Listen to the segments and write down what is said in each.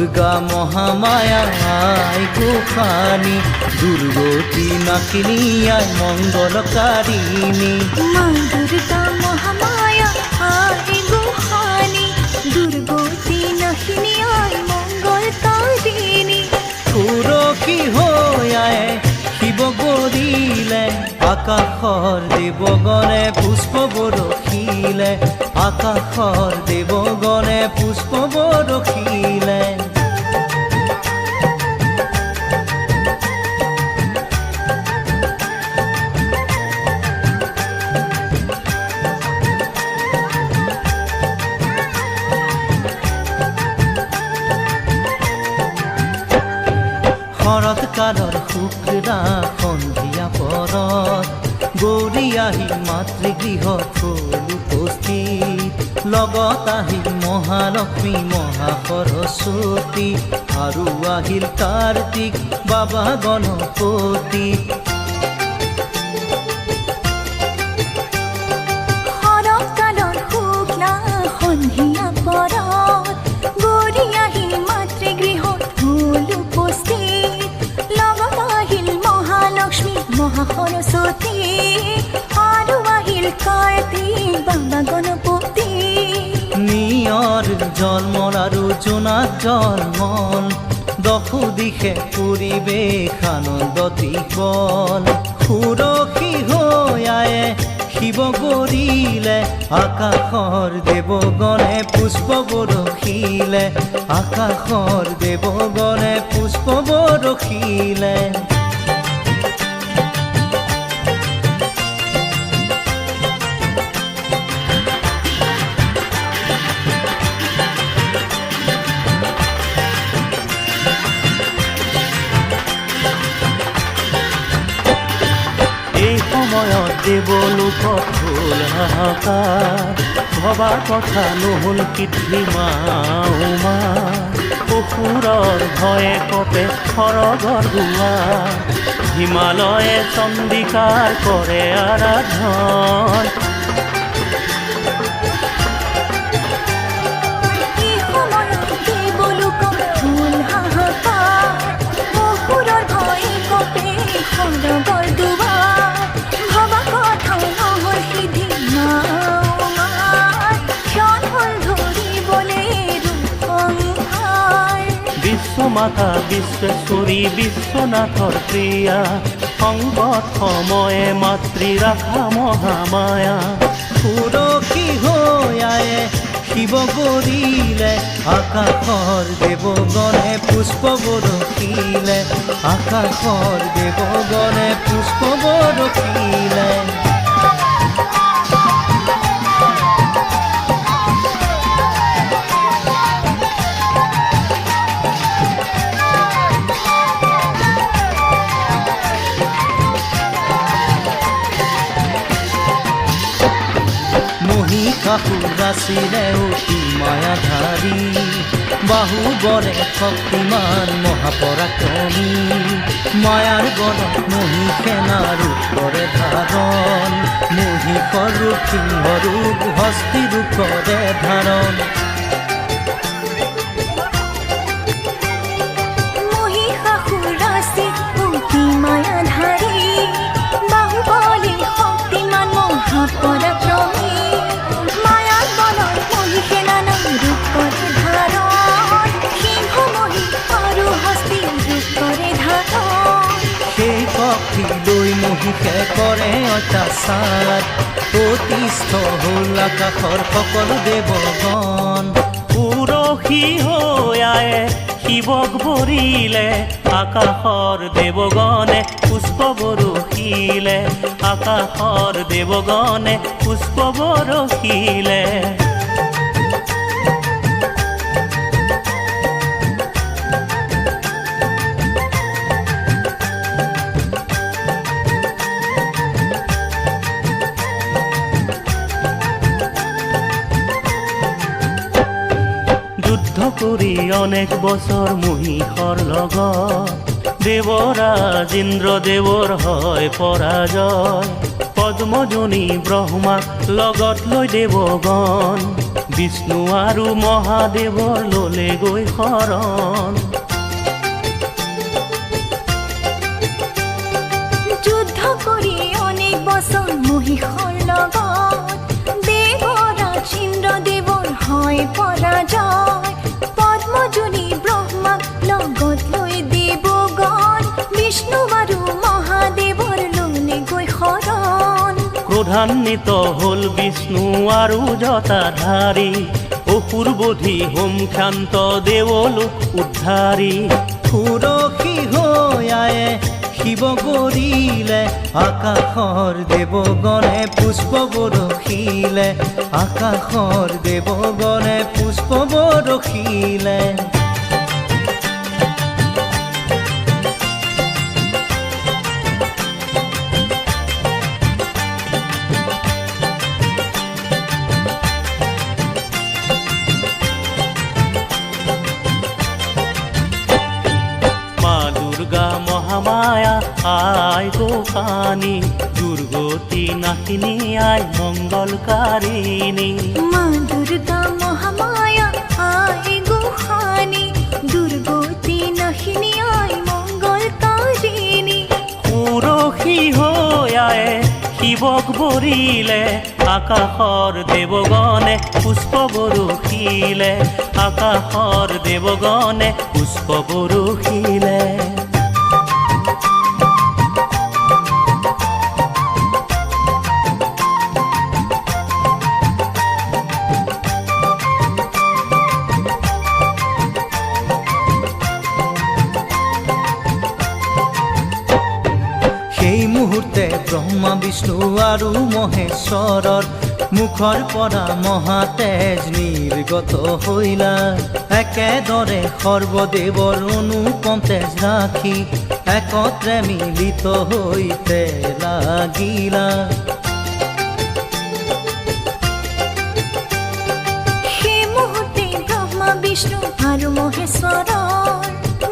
দুৰ্গা মহামায়া আয় গোখানি দুৰ্গতি নাকিনী আয় মঙ্গলকাৰিণী মা দুৰ্গা মহামায়া আয় গোখানি দুৰ্গতি নাকিনী আয় মঙ্গলকাৰিণী সুৰক্ষী হৈ আয়ে শিৱ গৰিলে আকাশৰ দেৱগণে পুষ্প বৰষিলে আকাশৰ দেৱগণে পুষ্প বৰষিলে শৰৎকালৰ শুক্লা সন্ধিয়া পৰত গৌৰী আহিল মাতৃগৃহত হ'ল উপস্থিত লগত আহিল মহালক্ষ্মী মহাসৰস্বতী আৰু আহিল কাৰ্তিক বাবা গণপতি শৰৎকালৰ শুক্লা সন্ধিয়া পৰত গৌৰী আহিল মাতৃগৃহত হ'ল উপস্থিত লগত আহিল মহালক্ষ্মী মহাসৰস্বতী আৰু আহিল কাৰ্তিক বাবা গণপতি নিয়ৰ জন্মৰ আৰু জোনাক জন্মল দশো দিশে পৰিৱেশ আনন্দতি গল সুৰক্ষী হৈ আয়ে শিৱ গৰিলে আকাশৰ দেৱগণে পুষ্প বৰষিলে আকাশৰ দেৱগণে পুষ্প বৰষিলে সময়ত দেৱলোকত হ'ল হাহাকাৰ ভবাৰ কথা নহ'ল কৃত্ৰিমা উমা অসুৰৰ ভয়ে কপে সৰগৰ দুৱাৰ হিমালয়ে চন্দিকাৰ কৰে আৰাধন বিশ্বমাতা বিশ্বেশ্বৰী বিশ্বনাথৰ প্ৰিয়া সংগত সময়ে মাতৃ ৰাখা মহামায়া সুৰক্ষী হৈ আয়ে শিৱ গৰিলে আকাশৰ দেৱগণে পুষ্প বৰষিলে আকাশৰ দেৱগণে পুষ্প বৰষিলে মহিষাসুৰ আছিলে অতি মায়াধাৰী বাহুবলে শক্তিমান মহাপৰাক্ৰমী মায়াৰ বলত মহিষে নাৰূপ কৰে ধাৰণ মহিষৰ ৰূপ সিংহ ৰূপ হস্তি ৰূপ কৰে ধাৰণ মহিষাসুৰ আছিল অতি মায়াধাৰী বাহুবলে শক্তিমান মহাপৰাক্ৰমী লৈ মহিষে কৰে অত্যাচাৰ অতিষ্ঠ হ'ল আকাশৰ সকলো দেৱগণ পুৰষী হৈ আয়ে শিৱক ভৰিলে আকাশৰ দেৱগণে পুষ্প বৰষিলে আকাশৰ দেৱগণে পুষ্প বৰষিলে কৰি অনেক বছৰ মহিষৰ লগত দেৱৰাজ ইন্দ্ৰদেৱৰ হয় পৰাজয় পদ্মজনী ব্ৰহ্মাক লগত লৈ দেৱগণ বিষ্ণু আৰু মহাদেৱৰ ললে গৈ শৰণ যুদ্ধ কৰি অনেক বছৰ মহিষৰ লগত দেৱৰাজ ইন্দ্ৰদেৱৰ হয় পৰাজয় পদ্মজনী ব্ৰহ্মাক লগত লৈ দেৱগণ বিষ্ণু আৰু মহাদেৱৰ ললে গৈ শৰণ ক্ৰোধান্বিত হল বিষ্ণু আৰু জটাধাৰী অসুৰ বধি হোম ক্ষান্ত দেৱলোক উদ্ধাৰী সুৰসী হৈ আয়ে শিৱ কৰিলে আকাশৰ দেৱগণে পুষ্প বৰষিলে আকাশৰ দেৱগণে পুষ্প বৰষিলে মহামায়া আই গোসানী দুৰ্গতি নাশিনী আই মঙ্গলকাৰিণী মা দুৰ্গা মহামায়া আই গোসানী দুৰ্গতি নাশিনী আই মঙ্গলকাৰিণী সুৰসী হৈ আয়ে শিৱক বৰিলে আকাশৰ দেৱগণে পুষ্প বৰষিলে আকাশৰ দেৱগণে পুষ্প বৰষিলে সেই মুহূৰ্তে ব্ৰহ্মা বিষ্ণু আৰু মহেশ্বৰৰ মুখৰ পৰা মহাতেজ নিৰ্গত হৈলা একেদৰে সৰ্বদেৱৰ অনুপম তেজ ৰাখি একত্ৰে মিলিত হৈতে লাগিলা সেই মুহূৰ্তে ব্ৰহ্মা বিষ্ণু আৰু মহেশ্বৰৰ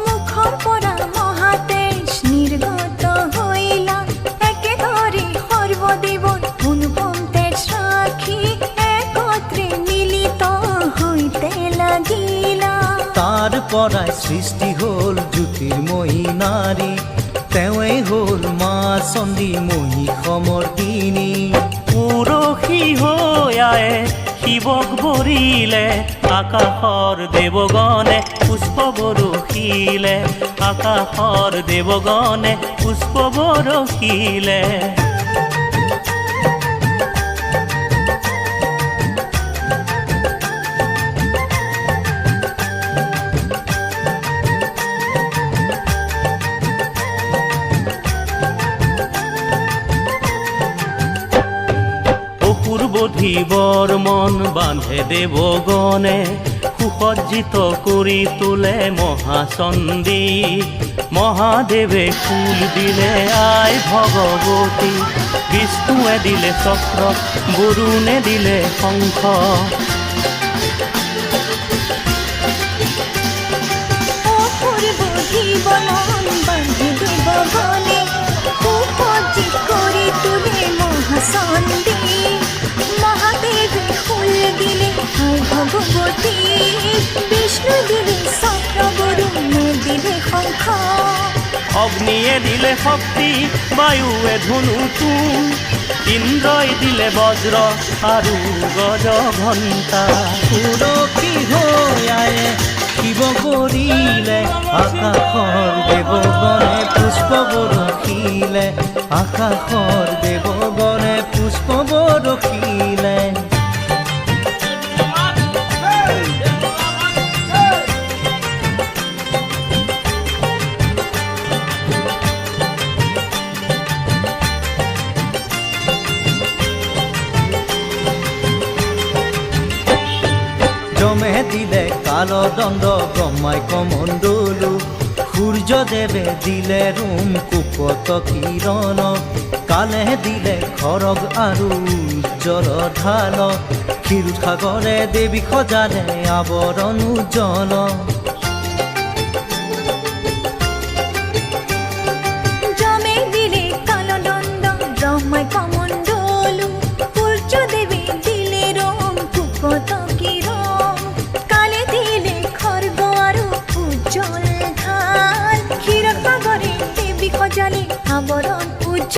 মুখৰ পৰা মহাতেজ নিৰ্গত হৈলা একেদৰে সৰ্বদেৱৰ অনুপম তেজ ৰাখি একত্ৰে মিলিত হৈতে লাগিলা তাৰ পৰাই সৃষ্টি হ'ল জ্যোতিৰ্ময়ী নাৰী তেওঁৱেই হ'ল মা চণ্ডী মহিষমৰ্দিনী সুৰসী হৈ আয়ে শিৱক বৰিলে আকাশৰ দেৱগণে পুষ্প বৰষিলে আকাশৰ দেৱগণে পুষ্প বৰষিলে অসুৰবধিবৰ মন বান্ধে দেৱগণে সুসজ্জিত কৰি তোলে মহাচণ্ডী মহাদেৱে ফুল দিলে আই ভগৱতী বিষ্ণুৱে দিলে চক্ৰ বৰুণে দিলে শংখ অসুৰবধিবৰ মন বান্ধে দেৱগণে সুসজ্জিত কৰি তোলে মহাচণ্ডী মহাদেৱে ফুল দিলে আই ভগৱতী বিষ্ণু দিলে চক্ৰ বৰুণে দিলে শংখ অগ্নিয়ে দিলে শক্তি বায়ুৱে ধনুটো ইন্দ্ৰই দিলে বজ্ৰ আৰু গজ ঘণ্টা সুৰসী হৈ আয়ে শিৱ কৰিলে আকাশৰ দেৱগণে পুষ্প বৰষিলে আকাশৰ দেৱগণে পুষ্প বৰষিলে যমে দিলে কালদণ্ড ব্ৰহ্মাই কমণ্ডলু সূৰ্যদেৱে দিলে ৰোম কুপত কিৰণ কালে দিলে খৰগ আৰু উজ্জ্বল ঢাল ক্ষীৰোদ সাগৰে দেৱী সজালে আৱৰণ উজ্জ্বল